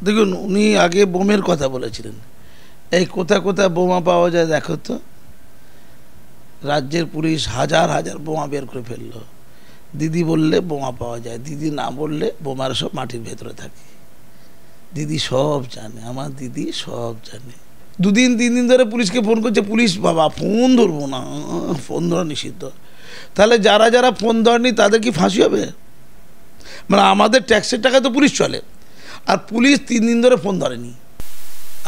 দেখুন, উনি আগে বোমের কথা বলেছিলেন। এই কোথায় কোথায় বোমা পাওয়া যায় দেখো তো। রাজ্যের পুলিশ হাজার হাজার বোমা বের করে ফেললো। দিদি বললে বোমা পাওয়া যায়, দিদি না বললে বোমার সব মাটির ভেতরে থাকে। দিদি সব জানে, আমার দিদি সব জানে। দুদিন 3 দিন ধরে পুলিশকে ফোন করছে, পুলিশ বাবা ফোন ধরবো না, ফোন ধরা নিষিদ্ধ। তাহলে যারা যারা ফোন ধরেনি তাদের কি ফাঁসি হবে? মানে আমাদের ট্যাক্সের টাকায় তো পুলিশ চলে, আর পুলিশ 3 দিন ধরে ফোন ধরেনি।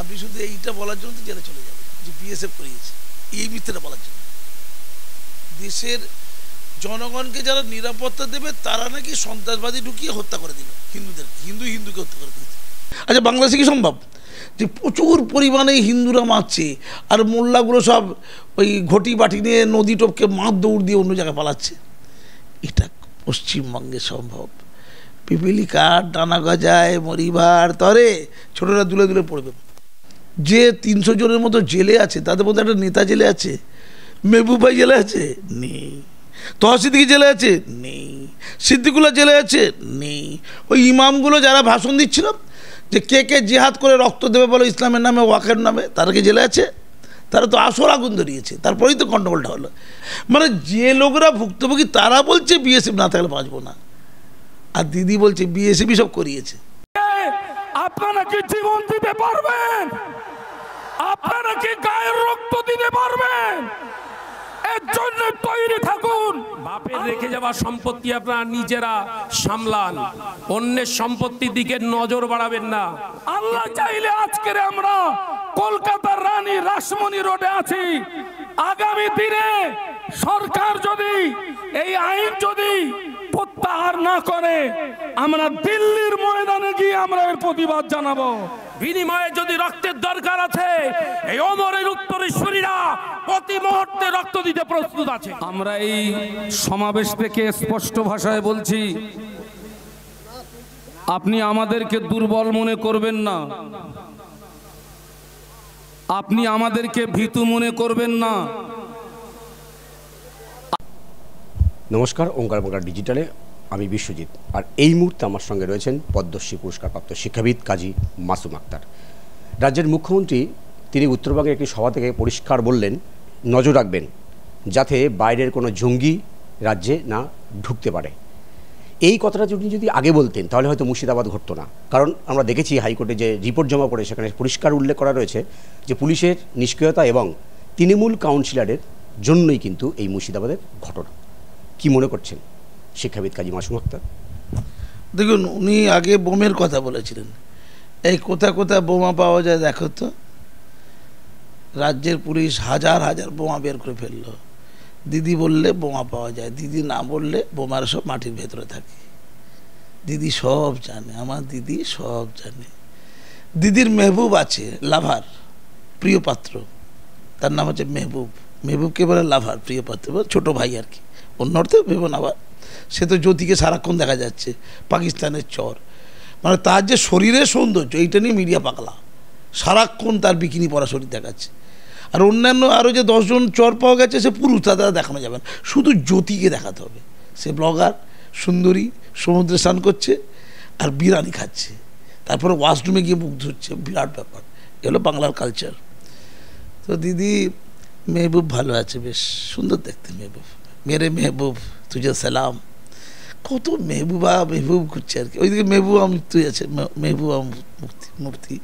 আপনি শুধু এইটা বলার জন্য তো জেলে চলে যাবেন যে বিএসএফ করিয়েছে, এই মিথ্যাটা বলার জন্য। দেশের জনগণকে যারা নিরাপত্তা দেবে তারা নাকি সন্ত্রাসবাদী ঢুকিয়ে হত্যা করে দিল হিন্দুদের, হিন্দুকে হত্যা করে দিয়েছে। আচ্ছা, বাংলাদেশে কি সম্ভব যে প্রচুর পরিমাণে হিন্দুরা মারছে আর মোল্লাগুলো সব ওই ঘটি বাটি নিয়ে নদী টপকে মাছ দৌড় দিয়ে অন্য জায়গায় পালাচ্ছে? এটা পশ্চিমবঙ্গে সম্ভব। পিপিলিকা ডানা গজায় মরিবার তরে, ছোটরা দুলে দুলে পড়বে। যে 300 জনের মতো জেলে আছে তাদের মধ্যে একটা নেতা জেলে আছে? মেহবুব ভাই জেলে আছে? নেই। তহসিদ্দিকি জেলে আছে? নেই। সিদ্দিকুল্লাহ জেলে আছে? নেই। ওই ইমামগুলো যারা ভাষণ দিচ্ছিল যে কে কে জিহাদ করে রক্ত দেবে বলো ইসলামের নামে, ওয়াকের নামে, তারা কি জেলে আছে? তারা তো আসর আগুন ধরিয়েছে, তারপরেই তো গন্ডগোলটা হলো। মানে যে লোকরা ভুক্তভোগী তারা বলছে বিএসএফ না থাকলে বাঁচবো না, আর দিদি বলছে বিএসএফই সব করিয়েছে। আপনারা কি জীবন দিতে পারবেন? আপনারা কি গায়ের রক্ত দিতে পারবেন? এর জন্য তৈরি থাকুন। বাপের রেখে যাওয়া সম্পত্তি আপনারা নিজেরা সামলান, অন্যের সম্পত্তির দিকে নজর বাড়াবেন না। আল্লাহ চাইলে আজকের আমরা কলকাতার রানী রাসমণি রোডে আছি। আগামী দিনে সরকার যদি এই আইন যদি প্রত্যাহার না করে, আমরা দিল্লির ময়দানে গিয়ে আমরা এর প্রতিবাদ জানাবো। বিনিময়ে যদি রক্তের দরকার আছে, এই ওমরের উত্তরসূরিরা প্রতি মুহূর্তে রক্ত দিতে প্রস্তুত আছে। আমরা এই সমাবেশ থেকে স্পষ্ট ভাষায় বলছি, আপনি আমাদেরকে দুর্বল মনে করবেন না, আপনি আমাদেরকে ভীতু মনে করবেন না। নমস্কার, ওঙ্কার বাংলা ডিজিটালে আমি বিশ্বজিৎ, আর এই মুহূর্তে আমার সঙ্গে রয়েছেন পদ্মশ্রী পুরস্কারপ্রাপ্ত শিক্ষাবিদ কাজী মাসুম আক্তার। রাজ্যের মুখ্যমন্ত্রী তিনি উত্তরবঙ্গের একটি সভা থেকে পরিষ্কার বললেন, নজর রাখবেন যাতে বাইরের কোনো জঙ্গি রাজ্যে না ঢুকতে পারে। এই কথাটা যদি আগে বলতেন তাহলে হয়তো মুর্শিদাবাদ ঘটতো না। কারণ আমরা দেখেছি হাইকোর্টে যে রিপোর্ট জমা পড়ে সেখানে পরিষ্কার উল্লেখ করা রয়েছে যে পুলিশের নিষ্ক্রিয়তা এবং তৃণমূল কাউন্সিলরের জন্যই কিন্তু এই মুর্শিদাবাদের ঘটনা। কি মনে করছেন শিক্ষাবিদ কাজী মাসুম আক্তার? দেখুন, উনি আগে বোমের কথা বলেছিলেন। এই কোথায় কোথায় বোমা পাওয়া যায় দেখো তো। রাজ্যের পুলিশ হাজার হাজার বোমা বের করে ফেললো। দিদি বললে বোমা পাওয়া যায়, দিদি না বললে বোমার সব মাটির ভেতরে থাকে। দিদি সব জানে, আমার দিদি সব জানে। দিদির মেহবুব আছে, লাভার, প্রিয় পাত্র, তার নাম হচ্ছে মেহবুব। মেহবুবকে বলে লাভার, প্রিয় পাত্র, ছোট ভাই আর কি, অন্য অর্থে ভেবো না। আবার সে তো জ্যোতিকে সারাক্ষণ দেখা যাচ্ছে, পাকিস্তানের চর। মানে তার যে শরীরের সৌন্দর্য, এইটা নিয়ে মিডিয়া পাগলা, সারাক্ষণ তার বিকিনি পরা শরীর দেখাচ্ছে। আর অন্যান্য আরও যে 10 জন চর পাওয়া গেছে সে পুরুষ, তারা দেখানো যাবে না, শুধু জ্যোতিকে দেখাতে হবে। সে ব্লগার, সুন্দরী, সমুদ্রে স্নান করছে আর বিরিয়ানি খাচ্ছে, তারপরে ওয়াশরুমে গিয়ে মুখ ধুচ্ছে, বিরাট ব্যাপার। এগুলো বাংলার কালচার। তো দিদি মেহবুব ভালো আছে, বেশ সুন্দর দেখতে মেহবুব। মেরে মেহবুব তুঝে সালাম। কত মেহবুবা মেহবুব করছে আর কি। ওইদিকে মেহবুবা মুক্তি আছে, মেহবুবা মুফতি।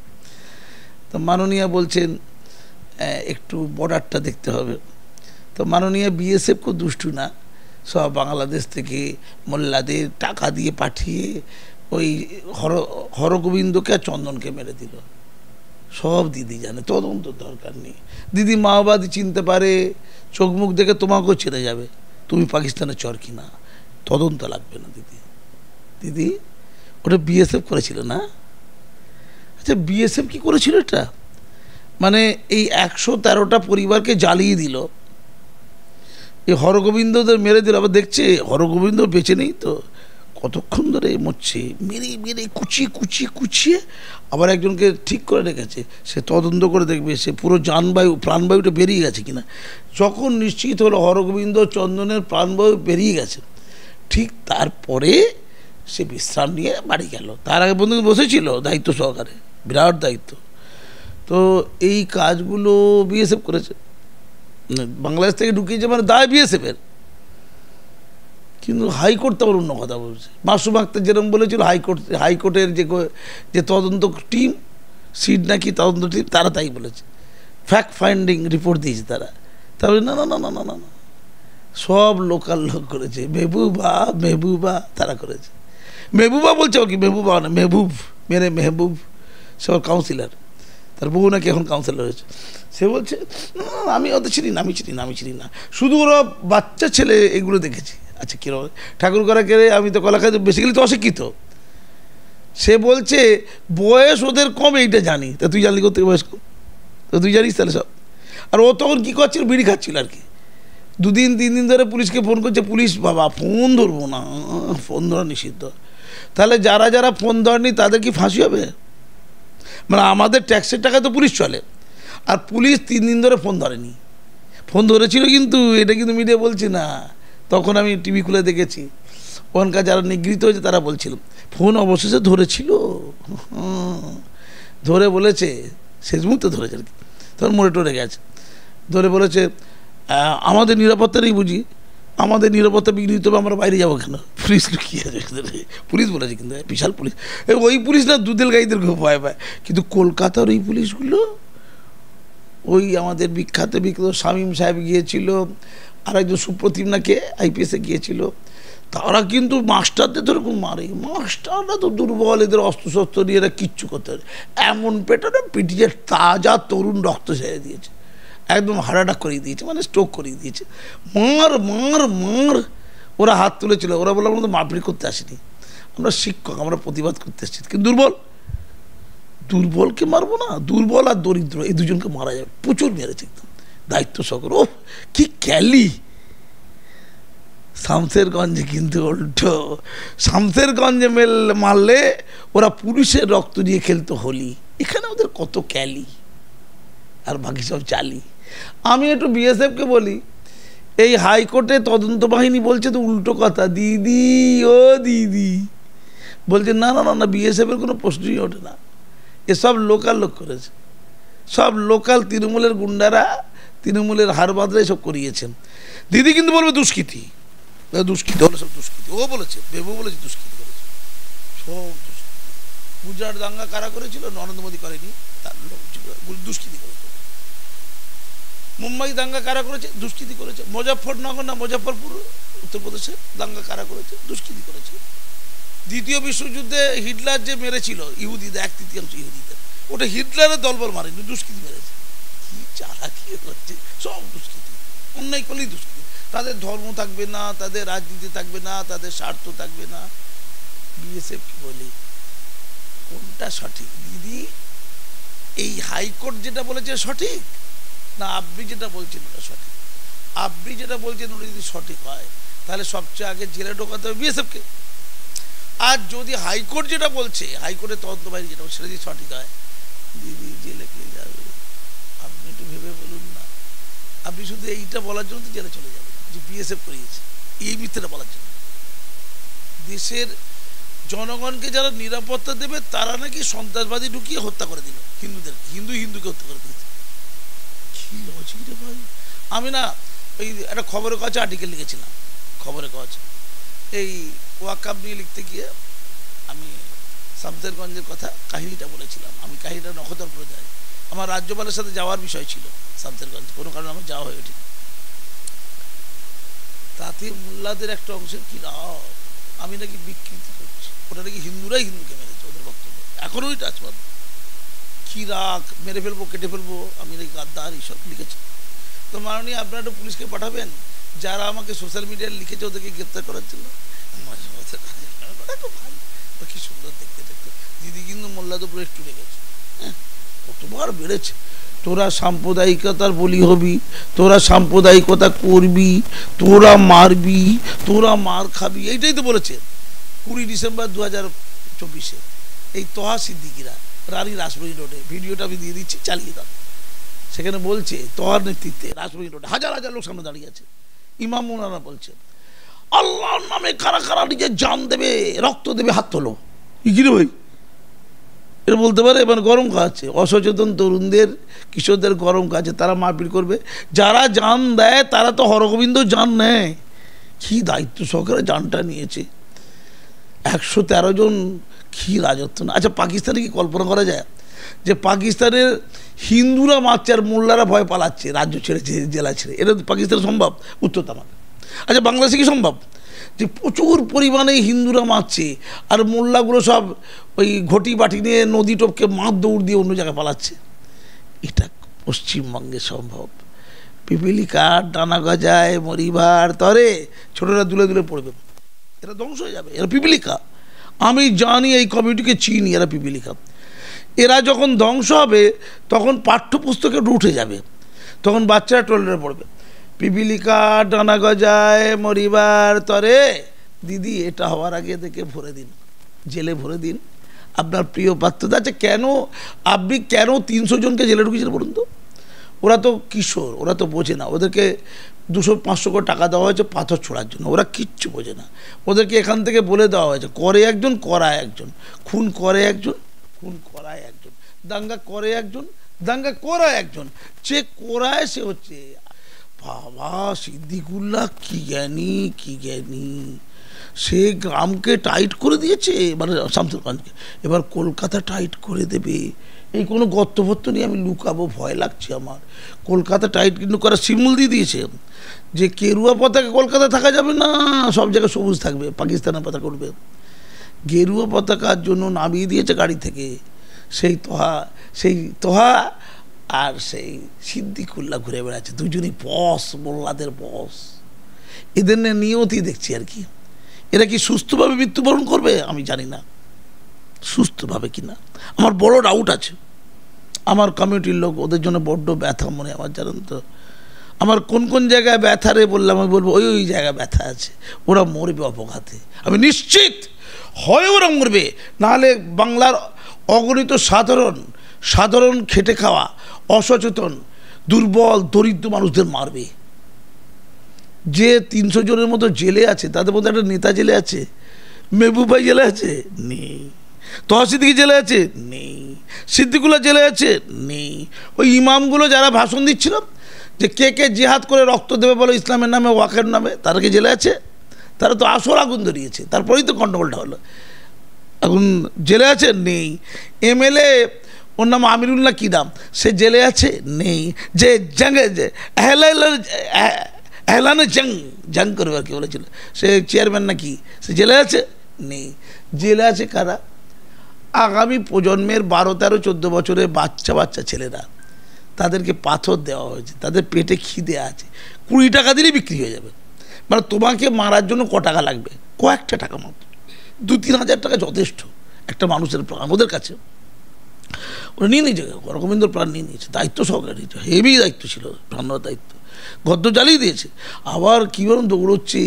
তো মাননীয়া বলছেন একটু বর্ডারটা দেখতে হবে। তো মাননীয়া বিএসএফ খুব দুষ্টু না, সব বাংলাদেশ থেকে মোল্লাদের টাকা দিয়ে পাঠিয়ে ওই হরগোবিন্দকে আর চন্দনকে মেরে দিল। সব দিদি জানে, তদন্ত দরকার নেই। দিদি মাওবাদী চিনতে পারে, চোখ মুখ দেখে তোমাকেও চেনে যাবে তুমি পাকিস্তানের চর কিনা, তদন্ত লাগবে না। দিদি ওটা বিএসএফ করেছিল না? আচ্ছা, বিএসএফ কি করেছিল এটা? মানে এই 113টা পরিবারকে জ্বালিয়ে দিল, এই হরগোবিন্দদের মেরে দিল। আবার দেখছে হরগোবিন্দ বেঁচে নেই, তো কতক্ষণ ধরে মরছে, মেরে মেরে কুচিয়ে আবার একজনকে ঠিক করে রেখেছে, সে তদন্ত করে দেখবে সে পুরো প্রাণবায়ুটা বেরিয়ে গেছে কিনা। যখন নিশ্চিত হলো হরগোবিন্দ চন্দনের প্রাণবায়ু বেরিয়ে গেছে, ঠিক তারপরে সে বিশ্রাম নিয়ে বাড়ি গেল। তার আগে বন্ধু বসেছিল দায়িত্ব সহকারে, বিরাট দায়িত্ব। তো এই কাজগুলো বিএসএফ করেছে, বাংলাদেশ থেকে ঢুকিয়েছে, মানে দায় বিএসএফের। কিন্তু হাইকোর্ট তো আবার অন্য কথা বলছে। মাসুম আক্তার যেরকম বলেছিল হাইকোর্টের যে তদন্ত টিম, সিট নাকি তদন্ত টিম, তারা তাই বলেছে, ফ্যাক্ট ফাইন্ডিং রিপোর্ট দিয়েছে তারা। তাহলে না না না না না না না, সব লোকাল লোক করেছে, মেহবুবা তারা করেছে। মেহবুবা বলছে ওর কি, মেহবুবা না, মেহবুব, সে ওর কাউন্সিলর, তার বউ নাকি এখন কাউন্সিলর হয়েছে। সে বলছে আমি ওদের চিনি না, শুধু ওরা বাচ্চা ছেলে এগুলো দেখেছি। আচ্ছা কিরকম ঠাকুর করা কে, আমি তো কলা খাইতে বেসিক্যালি তো অশিক্ষিত। সে বলছে বয়স ওদের কম, এইটা জানি। তা তুই জানলি কোথেকে বয়স কম? তো তুই জানিস তাহলে সব। আর ও তখন কী করছিল, বিড়ি খাচ্ছিল আর কি। 2-3 দিন ধরে পুলিশকে ফোন করছে, পুলিশ বাবা ফোন ধরবো না, ফোন ধরা নিষিদ্ধ। তাহলে যারা ফোন ধরেনি তাদের কি ফাঁসি হবে? মানে আমাদের ট্যাক্সের টাকা তো পুলিশ চলে, আর পুলিশ 3 দিন ধরে ফোন ধরেনি। ফোন ধরেছিল কিন্তু, এটা কিন্তু মিডিয়া বলছি না, তখন আমি টিভি খুলে দেখেছি। ওখানকার যারা নিগৃহীত হয়েছে তারা বলছিল ফোন অবশেষে ধরেছিল, ধরে বলেছে, শেষ মুহূর্তে ধরেছে আর কি, তখন মরে টরে গেছে। ধরে বলেছে আমাদের নিরাপত্তা নেই বুঝি, আমাদের নিরাপত্তা বিঘ্নিত হবে, আমরা বাইরে যাবো কেন? পুলিশ কী আছে, পুলিশ বলেছে কিন্তু, বিশাল পুলিশ। ওই পুলিশ না দুধেল গাইদের খুব ভয় পায়, কিন্তু কলকাতার ওই পুলিশগুলো, ওই আমাদের বিখ্যাত শামীম সাহেব গিয়েছিল, আর একজন সুপ্রতিম নাকে আইপিএসে গিয়েছিল, তারা কিন্তু মাস্টারদের ধরে খুব মারে। মাস্টাররা তো দুর্বল, এদের অস্ত্রশস্ত্র নিয়ে এরা কিচ্ছু করতে পারে, এমন পেটানো পিটিয়ে তাজা তরুণ রক্ত ছেড়ে দিয়েছে, একদম হার্ট অ্যাটাক করিয়ে দিয়েছে, মানে স্ট্রোক করিয়ে দিয়েছে। মার মার মার, ওরা হাত তুলেছিল, ওরা বলে আমরা তো মারপিট করতে আসিনি, আমরা শিক্ষক, আমরা প্রতিবাদ করতে এসেছি। কিন্তু দুর্বলকে মারবো না, দুর্বল আর দরিদ্র এই দুজনকে মারা যাবে। প্রচুর মেরেছে একদম দায়িত্ব সহকারে। ও কি ক্যালি! শামসেরগঞ্জে কিন্তু উল্টো, শামসেরগঞ্জে মারলে ওরা পুলিশের রক্ত দিয়ে খেলতো হোলি, এখানে ওদের কত ক্যালি আর বাকি সব চালি। আমি একটু বিএসএফকে বলি, এই হাইকোর্টে তদন্ত বাহিনী বলছে তো উল্টো কথা, দিদি বলছে না না না, বিএসএফের কোনো প্রশ্নই ওঠে না, এসব লোকাল লোক করেছে, সব লোকাল তৃণমূলের গুন্ডারা, তৃণমূলের হারবাদরা এসব করিয়েছেন। দিদি কিন্তু বলবে দুষ্কৃতি হলে সব দুষ্কৃতি, ও বলেছে, বেবু বলেছে দুষ্কৃতি করেছে, সব দুষ্কৃতি। গুজরাট দাঙ্গা কারা করেছিল? নরেন্দ্র মোদী করেনি, তার লোক দুষ্কৃতি করেছে। মুম্বাই দাঙ্গা কারা করেছে? দুষ্কৃতি করেছে। মুজফ্ফরনগর না মুজফ্ফরপুর উত্তরপ্রদেশে দাঙ্গা কারা করেছে? দুষ্কৃতি করেছে। দ্বিতীয় বিশ্বযুদ্ধে হিটলার যে মেরেছিল ইহুদিদের, 1/3 ইহুদিদের, ওটা হিটলারের দলবল মারেনি, দুষ্কৃতি মেরেছে। কি চালাকি হচ্ছে, সব দুষ্কৃতি, অন্যায় করলেই দুষ্কৃতি। তাদের ধর্ম থাকবে না, তাদের রাজনীতি থাকবে না, তাদের স্বার্থ থাকবে না। বিএসএফ কি বলি, কোনটা সঠিক দিদি? এই হাইকোর্ট যেটা বলেছে সঠিক না আপনি যেটা বলছেন ওটা সঠিক? আপনি যেটা বলছেন ওটা যদি সঠিক হয় তাহলে সবচেয়ে আগে জেলে ঢোকাতে হবে বিএসএফকে। আর যদি হাইকোর্ট যেটা বলছে, হাইকোর্টের তদন্ত বাহিনী যেটা সেটা যদি সঠিক হয়, দিদি জেলে কে যাবে? আপনি একটু ভেবে বলুন না। আপনি শুধু এইটা বলার জন্য তো জেলে চলে যাবেন যে বিএসএফ করিয়েছে, এই মিথ্যাটা বলার জন্য। দেশের জনগণকে যারা নিরাপত্তা দেবে তারা নাকি সন্ত্রাসবাদী ঢুকিয়ে হত্যা করে দিল হিন্দুদের, হিন্দুকে হত্যা করে দিয়েছে। কি লজিক রে ভাই! আমি না ওই একটা খবরের কাছে আর্টিকেল লিখেছিলাম, খবরের কাছে এই ওয়াকাব নিয়ে লিখতে গিয়ে আমি শামসেরগঞ্জের কথা কাহিনীটা বলেছিলাম। আমি কাহিনীটা নখদরপুরে যাই, আমার রাজ্যপালের সাথে যাওয়ার বিষয় ছিল শামসেরগঞ্জ, কোনো কারণে আমার যাওয়া হয়ে ওঠে। তাতে মোল্লাদের একটা অংশের কি রাগ, আমি নাকি বিকৃতি করছি, ওটা নাকি হিন্দুরাই হিন্দুকে মেরেছে, ওদের বক্তব্য এখনো ওইটা আছে। কি রাগ, মেরে ফেলবো, কেটে ফেলবো, আমি নাকি গাদ্দার, এইসব লিখেছি। তো মাননীয় আপনারা একটু পুলিশকে পাঠাবেন, যারা আমাকে সোশ্যাল মিডিয়ায় লিখেছে ওদেরকে গ্রেপ্তার করার জন্য। কি সুন্দর দেখতে দেখতে দিদি কিন্তু মোল্লাদপুরে একটু লেগেছে, হ্যাঁ কতবার বেড়েছে। তোরা সাম্প্রদায়িকতার বলি হবি, তোরা সাম্প্রদায়িকতা করবি, তোরা মারবি, তোরা মার খাবি, এইটাই তো বলেছে 20 ডিসেম্বর 2024 এই তোহা সিদ্দিকিরা রানী রাসমণি রোডে। ভিডিওটা আমি দিয়ে দিচ্ছি, চালিয়ে দাও। সেখানে বলছে তোহার নেতৃত্বে রাসমণি রোডে হাজার হাজার লোক সামনে দাঁড়িয়ে আছে, ইমাম মৌলানা বলছে আল্লাহর নামে কারা কারা নিজের জান দেবে, রক্ত দেবে, হাত তোলো। কি রে ভাই, এরা বলতে পারে? এবার গরম খাওয়াচ্ছে অসচেতন তরুণদের, কিশোরদের গরম খাচ্ছে, তারা মারপিট করবে। যারা জান দেয় তারা তো হরগোবিন্দ জান নেয়। কি দায়িত্ব সহকারে জানটা নিয়েছে। 113 জন, কি রাজত্ব না। আচ্ছা, পাকিস্তানে কি কল্পনা করা যায় যে পাকিস্তানের হিন্দুরা মারছে আর মোল্লারা ভয় পালাচ্ছে, রাজ্য ছেড়েছে, জেলা ছেড়ে? এটা পাকিস্তানে সম্ভব? উত্তর তামাক। আচ্ছা, বাংলাদেশে কি সম্ভব যে প্রচুর পরিমাণে হিন্দুরা মারছে আর মোল্লাগুলো সব ওই ঘটি বাটি নিয়ে নদী টপকে মাছ দৌড় দিয়ে অন্য জায়গায় পালাচ্ছে? এটা পশ্চিমবঙ্গে সম্ভব। পিপিলিকার ডানা গজায় মরিবার তরে, ছোটরা দুলে দুলে পড়বে, এরা ধ্বংস হয়ে যাবে। এরা পিপিলিকা, আমি জানি, এই কমিউনিটিকে চিনি, এরা পিপিলিকা। এরা যখন ধ্বংস হবে তখন পাঠ্যপুস্তকে উঠে যাবে, তখন বাচ্চারা টয়লেটে পড়বে। পিপিলিকা ডানা গজায় মরিবার তরে, দিদি এটা হওয়ার আগে দেখে ভরে দিন, জেলে ভরে দিন আপনার প্রিয় পাত্রদা। আচ্ছা, কেন আপনি কেন 300 জনকে জেলে ঢুকিয়েছিলেন বলুন তো? ওরা তো কিশোর, ওরা তো বোঝে না। ওদেরকে 200-500 করে টাকা দেওয়া হয়েছে পাথর ছোড়ার জন্য, ওরা কিচ্ছু বোঝে না। ওদেরকে এখান থেকে বলে দেওয়া হয়েছে, করে একজন করায় একজন, খুন করে একজন, খুন করায় একজন, দাঙ্গা করে একজন, দাঙ্গা করায় একজন, যে করায় সে হচ্ছে। বাবা, সিদ্দিকুল্লাহ কি জ্ঞানী, কি জ্ঞানী! সে গ্রামকে টাইট করে দিয়েছে, মানে শামসুরগঞ্জকে, এবার কলকাতা টাইট করে দেবে। এই কোনো গর্তভর্ত নিয়ে আমি লুকাবো, ভয় লাগছে আমার। কলকাতা টাইট কিন্তু করা শিমুল দিয়ে দিয়েছে যে গেরুয়া পতাকা কলকাতা থাকা যাবে না, সব জায়গায় সবুজ থাকবে, পাকিস্তানের পতাকা উঠবে। গেরুয়া পতাকার জন্য নামিয়ে দিয়েছে গাড়ি থেকে সেই তোহা আর সেই সিদ্দিকুল্লাহ ঘুরে বেড়াচ্ছে, দুজনই বস, মোল্লাদের বস। এদের নিয়তি দেখছি আর কি। এরা কি সুস্থভাবে মৃত্যুবরণ করবে আমি জানি না, সুস্থভাবে কিনা আমার বড় ডাউট আছে। আমার কমিউনিটির লোক, ওদের জন্য বড্ড ব্যথা মনে আমার, জানেন তো। আমার কোন কোন জায়গায় ব্যথা রে বললাম, আমি বলবো ওই ওই জায়গায় ব্যথা আছে। ওরা মরবে অপঘাতে, আমি নিশ্চিত। হয় ওরা মরবে, নাহলে বাংলার অগণিত সাধারণ খেটে খাওয়া, অসচেতন, দুর্বল, দরিদ্র মানুষদের মারবে। যে 300 জনের মতো জেলে আছে, তাদের মধ্যে একটা নেতা জেলে আছে, মেহবুব ভাই জেলে আছে নেই, তহসিদ্দিকি জেলে আছে নেই, সিদ্দিকুল্লাহ জেলে আছে নেই। ওই ইমামগুলো যারা ভাষণ দিচ্ছিল যে কে কে জিহাদ করে রক্ত দেবে বলো ইসলামের নামে, ওয়াকের নামে, তারা কি জেলে আছে? তারা তো আসল আগুন ধরিয়েছে, তারপরেই তো গন্ডগোলটা হলো। এখন জেলে আছে নেই। এমএলএ, ওর নাম আমিরুল্লাহ কি নাম, সে জেলে আছে নেই। যে জঙ্গে এহলানে জং করবে আর কি বলেছিল, সে চেয়ারম্যান নাকি, সে জেলে আছে নেই। জেলে আছে কারা? আগামী প্রজন্মের 12-13-14 বছরের বাচ্চা ছেলেরা, তাদেরকে পাথর দেওয়া হয়েছে, তাদের পেটে খিদে আছে, 20 টাকা দিলেই বিক্রি হয়ে যাবে। মানে তোমাকে মারার জন্য ক টাকা লাগবে? কয়েকটা টাকা মাত্র, 2-3 হাজার টাকা যথেষ্ট একটা মানুষের প্রাণ ওদের কাছে। ওরা নিয়ে নিয়েছে, হরগোবিন্দর প্রাণ নিয়ে নিয়েছে, দায়িত্ব সহকারে নিয়েছে, হেভি দায়িত্ব ছিল, প্রাণনার দায়িত্ব, গদ্য জ্বালিয়ে দিয়েছে। আবার কী বলুন, দৌড়চ্ছে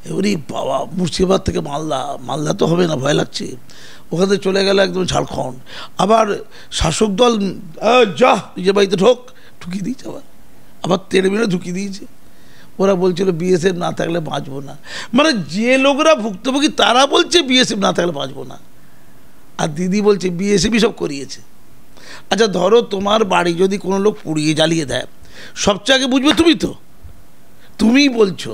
এবারই বাবা, মুর্শিদাবাদ থেকে মালদা তো হবে না, ভয় লাগছে। ওখান থেকে চলে গেল একদম ঝাড়খণ্ড। আবার শাসক দল যা নিজের বাড়িতে ঢুকিয়ে দিয়েছে, আবার তেড়ে মেরে ঢুকিয়ে দিয়েছে। ওরা বলছিল বিএসএফ না থাকলে বাঁচবো না। মানে যে লোকরা ভুক্তভোগী তারা বলছে বিএসএফ না থাকলে বাঁচবো না, আর দিদি বলছে বিএসএফই সব করিয়েছে। আচ্ছা ধরো তোমার বাড়ি যদি কোনো লোক পুড়িয়ে জ্বালিয়ে দেয়, সবচেয়ে আগে বুঝবে তুমি তো, তুমিই বলছো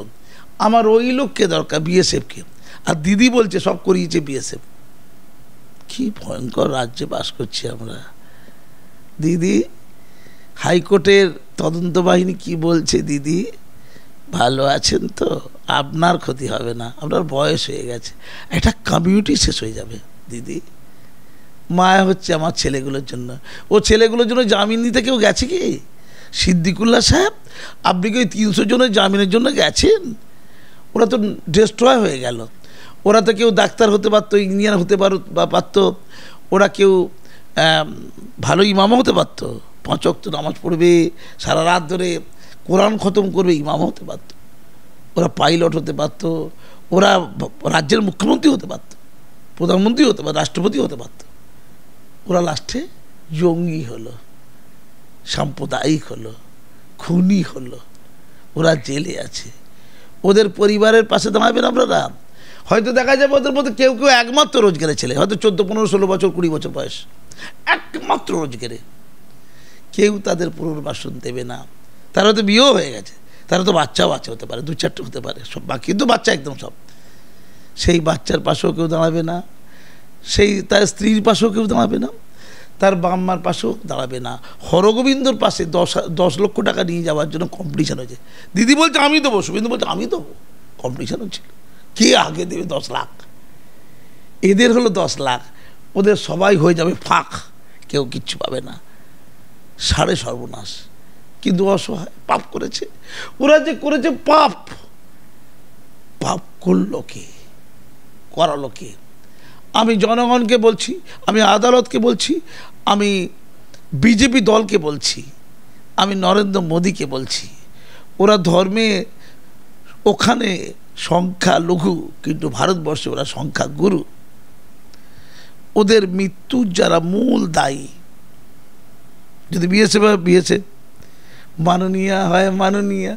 আমার ওই লোককে দরকার, বিএসএফকে, আর দিদি বলছে সব করিয়েছে বিএসএফ। কি ভয়ঙ্কর রাজ্যে বাস করছি আমরা। দিদি, হাইকোর্টের তদন্ত বাহিনী কি বলছে? দিদি ভালো আছেন তো? আপনার ক্ষতি হবে না, আপনার বয়স হয়ে গেছে, একটা কমিউনিটি শেষ হয়ে যাবে। দিদি মায়া হচ্ছে আমার ছেলেগুলোর জন্য। ও ছেলেগুলোর জন্য জামিন নিতে কেউ গেছে কি? সিদ্দিকুল্লাহ সাহেব, আপনি কি ওই 300 জনের জামিনের জন্য গেছেন? ওরা তো ডিস্ট্রয় হয়ে গেল। ওরা তো কেউ ডাক্তার হতে পারতো, ইঞ্জিনিয়ার হতে পারতো, ওরা কেউ ভালো ইমামও হতে পারতো, 5 ওয়াক্ত নামাজ পড়বে, সারা রাত ধরে কোরআন খতম করবে, ইমামও হতে পারতো, ওরা পাইলট হতে পারতো, ওরা রাজ্যের মুখ্যমন্ত্রী হতে পারতো, প্রধানমন্ত্রী হতে পারতো, রাষ্ট্রপতি হতে পারতো। ওরা লাস্টে জঙ্গি হলো, সাম্প্রদায়িক হলো, খুনি হলো, ওরা জেলে আছে। ওদের পরিবারের পাশে দাঁড়াবেন আপনারা? হয়তো দেখা যাবে ওদের মধ্যে কেউ কেউ একমাত্র রোজগারের ছেলে, হয়তো 14, 15, 16 বছর, 20 বছর বয়স, একমাত্র রোজগারে। কেউ তাদের পুনর্বাসন দেবে না। তারা হয়তো বিয়েও হয়ে গেছে, তারা তো বাচ্চাও আছে, হতে পারে 2-4টে হতে পারে, সব বাকি কিন্তু বাচ্চা একদম সব। সেই বাচ্চার পাশেও কেউ দাঁড়াবে না, সেই তার স্ত্রীর পাশেও কেউ দাঁড়াবে না, তার বাম্মার পাশেও দাঁড়াবে না। হরগোবিন্দর পাশে 10 লক্ষ টাকা নিয়ে যাওয়ার জন্য কম্পিটিশান হয়েছে। দিদি বলছে আমি দেবো, শুভেন্দু বলছে আমি দেবো, কম্পিটিশান হচ্ছিল কে আগে দেবে 10 লাখ। এদের হলো 10 লাখ, ওদের সবাই হয়ে যাবে ফাঁক, কেউ কিচ্ছু পাবে না, সাড়ে সর্বনাশ। কিন্তু অসহায়, পাপ করেছে ওরা, যে করেছে পাপ, পাপ করলো কে, করালো কে? আমি জনগণকে বলছি, আমি আদালতকে বলছি, আমি বিজেপি দলকে বলছি, আমি নরেন্দ্র মোদীকে বলছি, ওরা ধর্মে ওখানে সংখ্যা লঘু, কিন্তু ভারতবর্ষে ওরা সংখ্যা গুরু। ওদের মৃত্যুর যারা মূল দায়ী, যদি বিএসএফ মাননীয়া হয় মাননীয়া,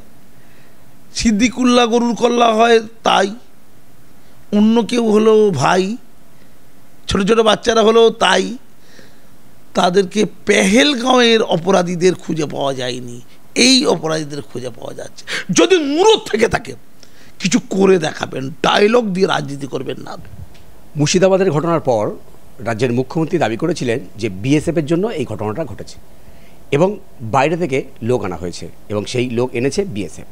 সিদ্দিকুল্লাহ গরুর কল্লা হয় তাই, অন্য কেউ হলো ভাই, ছোট ছোট বাচ্চারা হলো তাই। তাদেরকে পেহেলগাঁওয়ের অপরাধীদের খুঁজে পাওয়া যায়নি, এই অপরাধীদের খুঁজে পাওয়া যাচ্ছে। যদি মুরত থেকে থাকে কিছু করে দেখাবেন, ডায়লগ দিয়ে রাজনীতি করবেন না। মুর্শিদাবাদের ঘটনার পর রাজ্যের মুখ্যমন্ত্রী দাবি করেছিলেন যে বিএসএফের জন্য এই ঘটনাটা ঘটেছে এবং বাইরে থেকে লোক আনা হয়েছে এবং সেই লোক এনেছে বিএসএফ।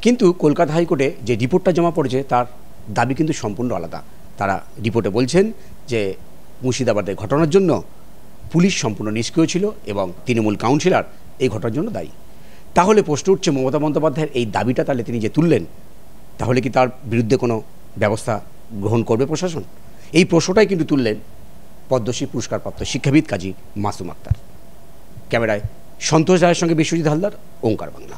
কিন্তু কলকাতা হাইকোর্টে যে রিপোর্টটা জমা পড়েছে তার দাবি কিন্তু সম্পূর্ণ আলাদা। তারা রিপোর্টে বলছেন যে মুর্শিদাবাদের ঘটনার জন্য পুলিশ সম্পূর্ণ নিষ্ক্রিয় ছিল এবং তৃণমূল কাউন্সিলর এই ঘটনার জন্য দায়ী। তাহলে প্রশ্ন উঠছে, মমতা বন্দ্যোপাধ্যায়ের এই দাবিটা তাহলে তিনি যে তুললেন, তাহলে কি তার বিরুদ্ধে কোনো ব্যবস্থা গ্রহণ করবে প্রশাসন? এই প্রশ্নটাই কিন্তু তুললেন পদ্মশ্রী পুরস্কারপ্রাপ্ত শিক্ষাবিদ কাজী মাসুম আক্তার। ক্যামেরায় সন্তোষ রায়ের সঙ্গে বিশ্বজিৎ হালদার, ওঙ্কার বাংলা।